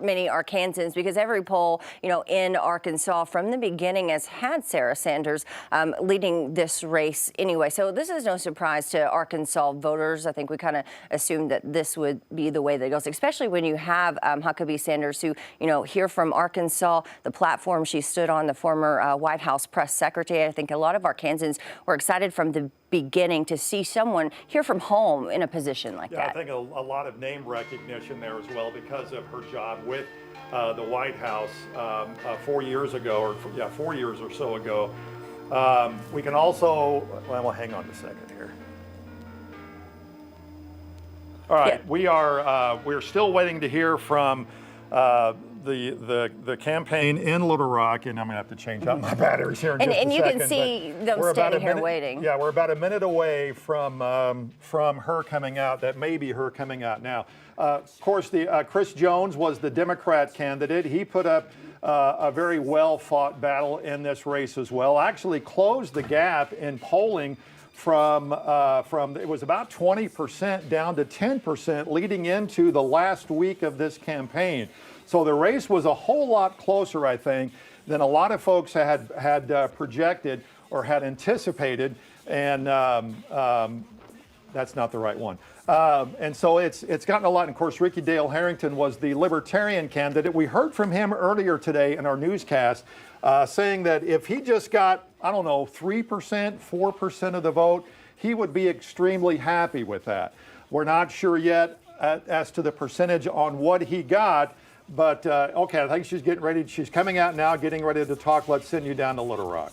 many Arkansans, because every poll, in Arkansas from the beginning has had Sarah Sanders leading this race anyway. So this is no surprise to Arkansas voters. I think we kind of assumed that this would be the way that it goes, especially when you have Huckabee Sanders, who, here from Arkansas, the platform she stood on, the former White House press secretary. I think a lot of Arkansans were excited from the beginning to see someone here from home in a position like that. I think a lot of name recognition there as well because of her job with the White House 4 years ago, or 4 years or so ago. We can also, well, hang on a second here. All right, yeah. We're still waiting to hear from the campaign in Little Rock, and I'm gonna have to change out my batteries here in just a second. And you can see them standing here waiting. Yeah, we're about a minute away from her coming out. That may be her coming out now. Of course, Chris Jones was the Democrat candidate. He put up a very well-fought battle in this race as well. Actually closed the gap in polling from it was about 20% down to 10% leading into the last week of this campaign. So the race was a whole lot closer, I think, than a lot of folks had projected or had anticipated, and that's not the right one. And so it's gotten a lot. And of course, Ricky Dale Harrington was the Libertarian candidate. We heard from him earlier today in our newscast saying that if he just got, 3%, 4% of the vote, he would be extremely happy with that. We're not sure yet as to the percentage on what he got. But, okay, I think she's getting ready. She's coming out now, getting ready to talk. Let's send you down to Little Rock.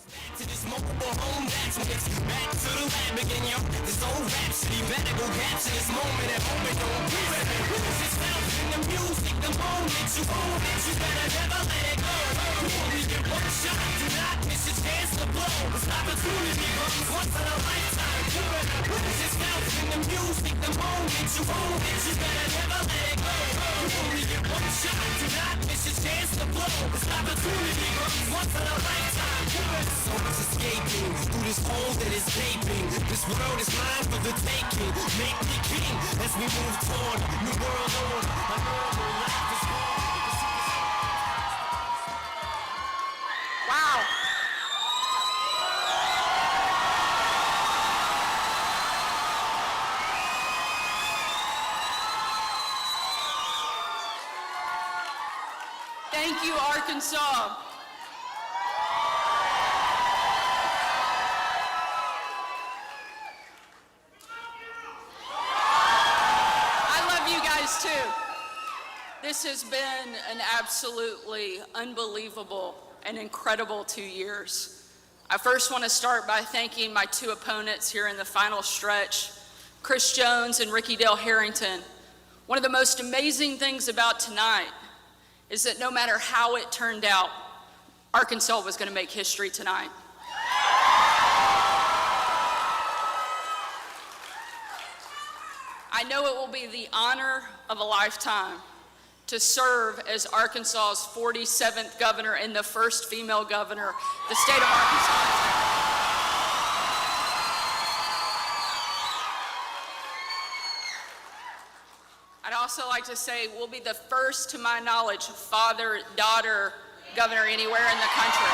This world is mine for the taking. Make me king as we move toward new world order. A normal life is Wow. Thank you, Arkansas. Too. This has been an absolutely unbelievable and incredible 2 years. I first want to start by thanking my two opponents here in the final stretch, Chris Jones and Ricky Dale Harrington. One of the most amazing things about tonight is that no matter how it turned out, Arkansas was going to make history tonight. I know it will be the honor of a lifetime to serve as Arkansas's 47th governor and the first female governor, the state of Arkansas. I'd also like to say we'll be the first, to my knowledge, father-daughter governor anywhere in the country.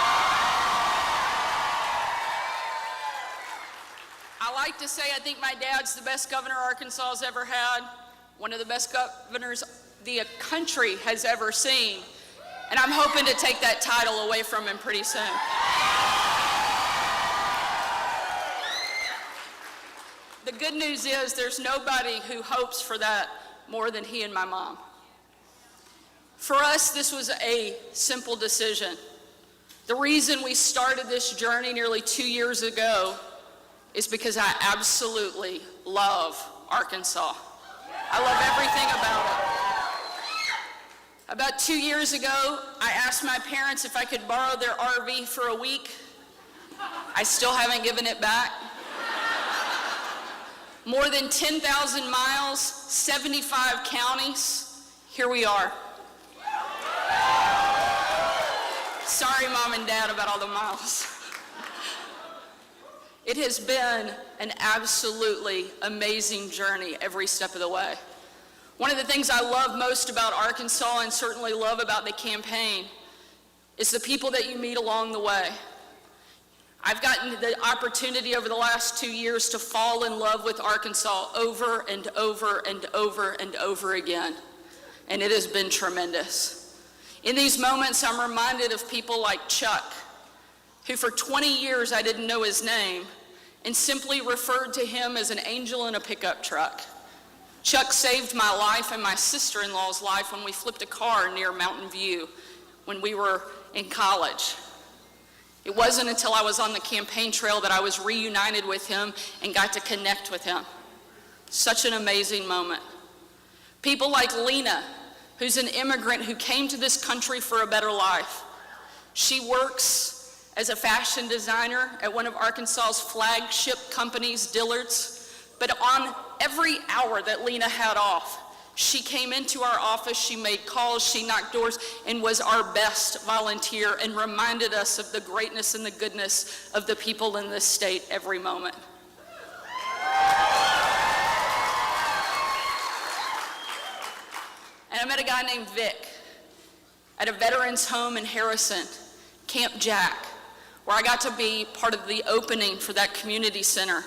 I like to say I think my dad's the best governor Arkansas has ever had, one of the best governors the country has ever seen, and I'm hoping to take that title away from him pretty soon. The good news is there's nobody who hopes for that more than he and my mom. For us, this was a simple decision. The reason we started this journey nearly 2 years ago is because I absolutely love Arkansas. I love everything about it. About 2 years ago, I asked my parents if I could borrow their RV for a week. I still haven't given it back. More than 10,000 miles, 75 counties, here we are. Sorry, Mom and Dad, about all the miles. It has been an absolutely amazing journey every step of the way. One of the things I love most about Arkansas and certainly love about the campaign is the people that you meet along the way. I've gotten the opportunity over the last 2 years to fall in love with Arkansas over and over and over and over again, and it has been tremendous. In these moments, I'm reminded of people like Chuck, who for 20 years I didn't know his name and simply referred to him as an angel in a pickup truck. Chuck saved my life and my sister-in-law's life when we flipped a car near Mountain View when we were in college. It wasn't until I was on the campaign trail that I was reunited with him and got to connect with him. Such an amazing moment. People like Lena, who's an immigrant who came to this country for a better life. She works as a fashion designer at one of Arkansas's flagship companies, Dillard's. But on every hour that Lena had off, she came into our office, she made calls, she knocked doors, and was our best volunteer and reminded us of the greatness and the goodness of the people in this state every moment. And I met a guy named Vic at a veterans home in Harrison, Camp Jack, where I got to be part of the opening for that community center.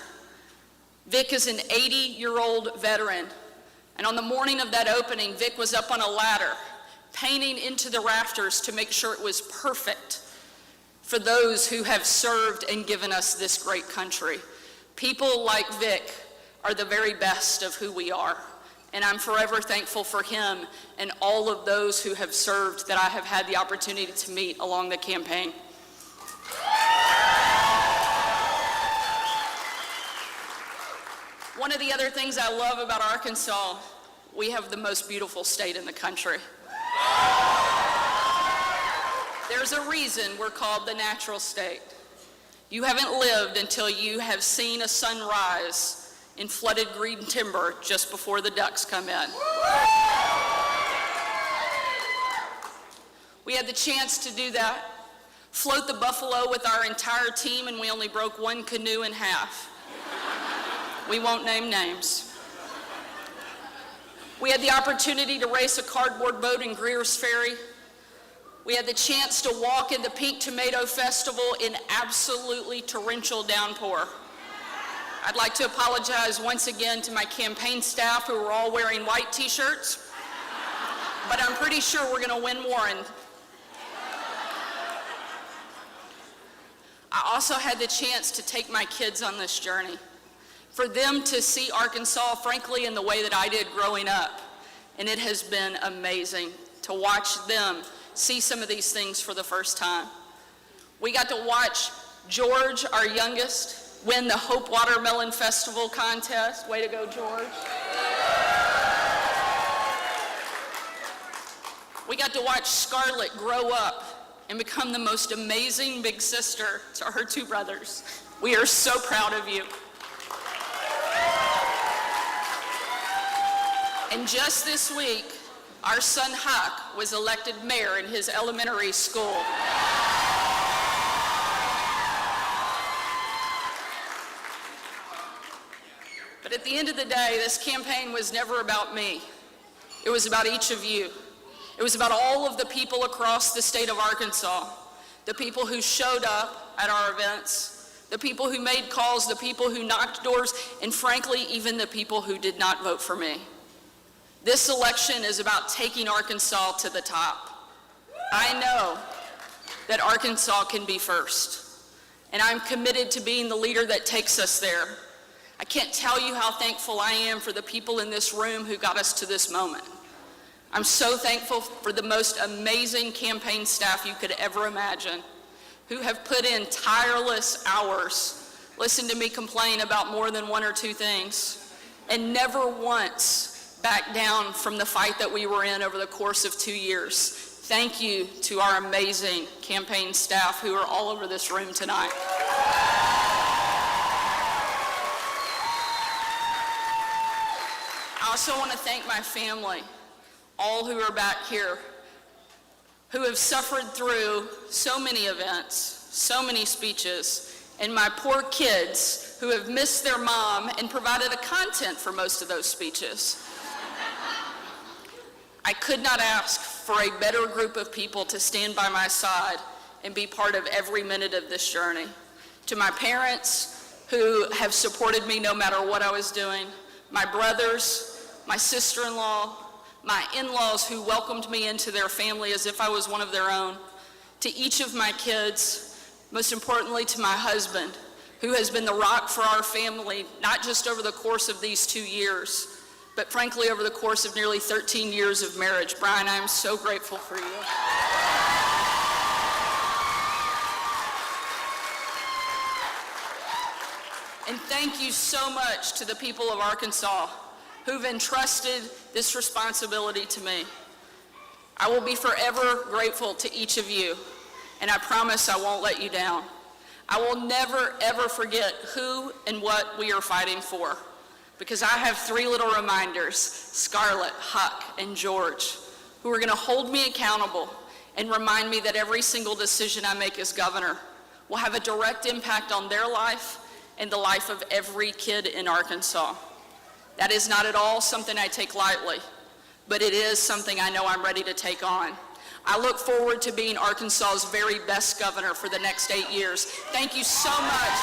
Vic is an 80-year-old veteran. And on the morning of that opening, Vic was up on a ladder, painting into the rafters to make sure it was perfect for those who have served and given us this great country. People like Vic are the very best of who we are. And I'm forever thankful for him and all of those who have served that I have had the opportunity to meet along the campaign. One of the other things I love about Arkansas, we have the most beautiful state in the country. There's a reason we're called the natural state. You haven't lived until you have seen a sunrise in flooded green timber just before the ducks come in. We had the chance to do that, float the buffalo with our entire team, and we only broke one canoe in half. We won't name names. We had the opportunity to race a cardboard boat in Greer's Ferry. We had the chance to walk in the Pink Tomato Festival in absolutely torrential downpour. I'd like to apologize once again to my campaign staff who were all wearing white t-shirts, but I'm pretty sure we're going to win Warren. I also had the chance to take my kids on this journey, for them to see Arkansas, frankly, in the way that I did growing up. And it has been amazing to watch them see some of these things for the first time. We got to watch George, our youngest, win the Hope Watermelon Festival contest. Way to go, George. We got to watch Scarlett grow up and become the most amazing big sister to her two brothers. We are so proud of you. And just this week, our son Huck was elected mayor in his elementary school. But at the end of the day, this campaign was never about me. It was about each of you. It was about all of the people across the state of Arkansas, the people who showed up at our events, the people who made calls, the people who knocked doors, and frankly, even the people who did not vote for me. This election is about taking Arkansas to the top. I know that Arkansas can be first, and I'm committed to being the leader that takes us there. I can't tell you how thankful I am for the people in this room who got us to this moment. I'm so thankful for the most amazing campaign staff you could ever imagine, who have put in tireless hours, listened to me complain about more than one or two things, and never once back down from the fight that we were in over the course of 2 years. Thank you to our amazing campaign staff who are all over this room tonight. I also want to thank my family, all who are back here, who have suffered through so many events, so many speeches, and my poor kids who have missed their mom and provided the content for most of those speeches. I could not ask for a better group of people to stand by my side and be part of every minute of this journey. To my parents, who have supported me no matter what I was doing, my brothers, my sister-in-law, my in-laws who welcomed me into their family as if I was one of their own, to each of my kids, most importantly to my husband, who has been the rock for our family, not just over the course of these 2 years, but frankly over the course of nearly 13 years of marriage. Brian, I am so grateful for you. And thank you so much to the people of Arkansas who've entrusted this responsibility to me. I will be forever grateful to each of you, and I promise I won't let you down. I will never, ever forget who and what we are fighting for, because I have 3 little reminders, Scarlett, Huck, and George, who are going to hold me accountable and remind me that every single decision I make as governor will have a direct impact on their life and the life of every kid in Arkansas. That is not at all something I take lightly, but it is something I know I'm ready to take on. I look forward to being Arkansas's very best governor for the next 8 years. Thank you so much.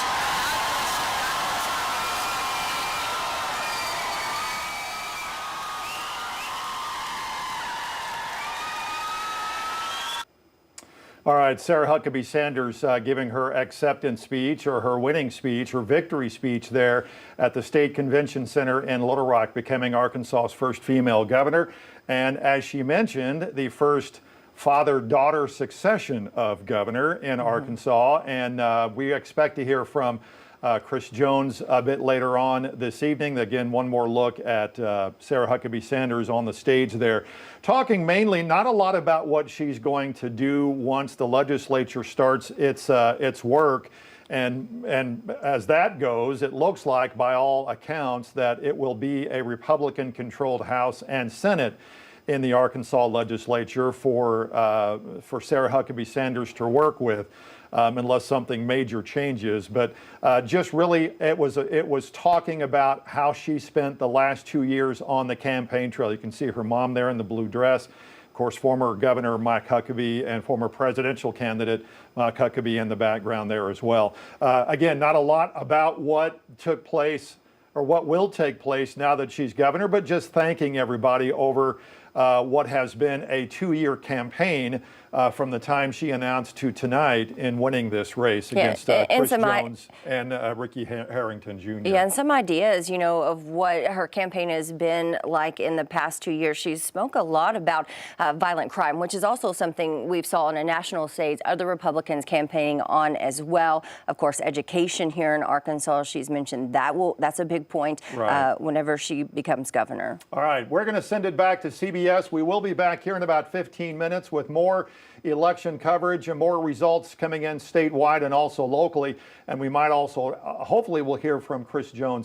All right, Sarah Huckabee Sanders giving her acceptance speech, or her winning speech, her victory speech there at the State Convention Center in Little Rock, becoming Arkansas's first female governor. And as she mentioned, the first father-daughter succession of governor in Arkansas. And we expect to hear from Chris Jones a bit later on this evening. Again, one more look at Sarah Huckabee Sanders on the stage there, talking mainly not a lot about what she's going to do once the legislature starts its work. And as that goes, it looks like, by all accounts, that it will be a Republican-controlled House and Senate in the Arkansas legislature for Sarah Huckabee Sanders to work with. Unless something major changes. But just really, it was talking about how she spent the last 2 years on the campaign trail. You can see her mom there in the blue dress. Of course, former Governor Mike Huckabee and former presidential candidate Mike Huckabee in the background there as well. Again, not a lot about what took place or what will take place now that she's governor, but just thanking everybody over what has been a 2-year campaign from the time she announced to tonight in winning this race against Chris Jones and Ricky Harrington Jr. Yeah, and some ideas, you know, of what her campaign has been like in the past 2 years. She spoke a lot about violent crime, which is also something we've saw on a national stage, other Republicans campaigning on as well. Of course, education here in Arkansas, she's mentioned that's a big point whenever she becomes governor. All right, we're going to send it back to CBS. We will be back here in about 15 minutes with more election coverage and more results coming in statewide and also locally. And we might also, hopefully we'll hear from Chris Jones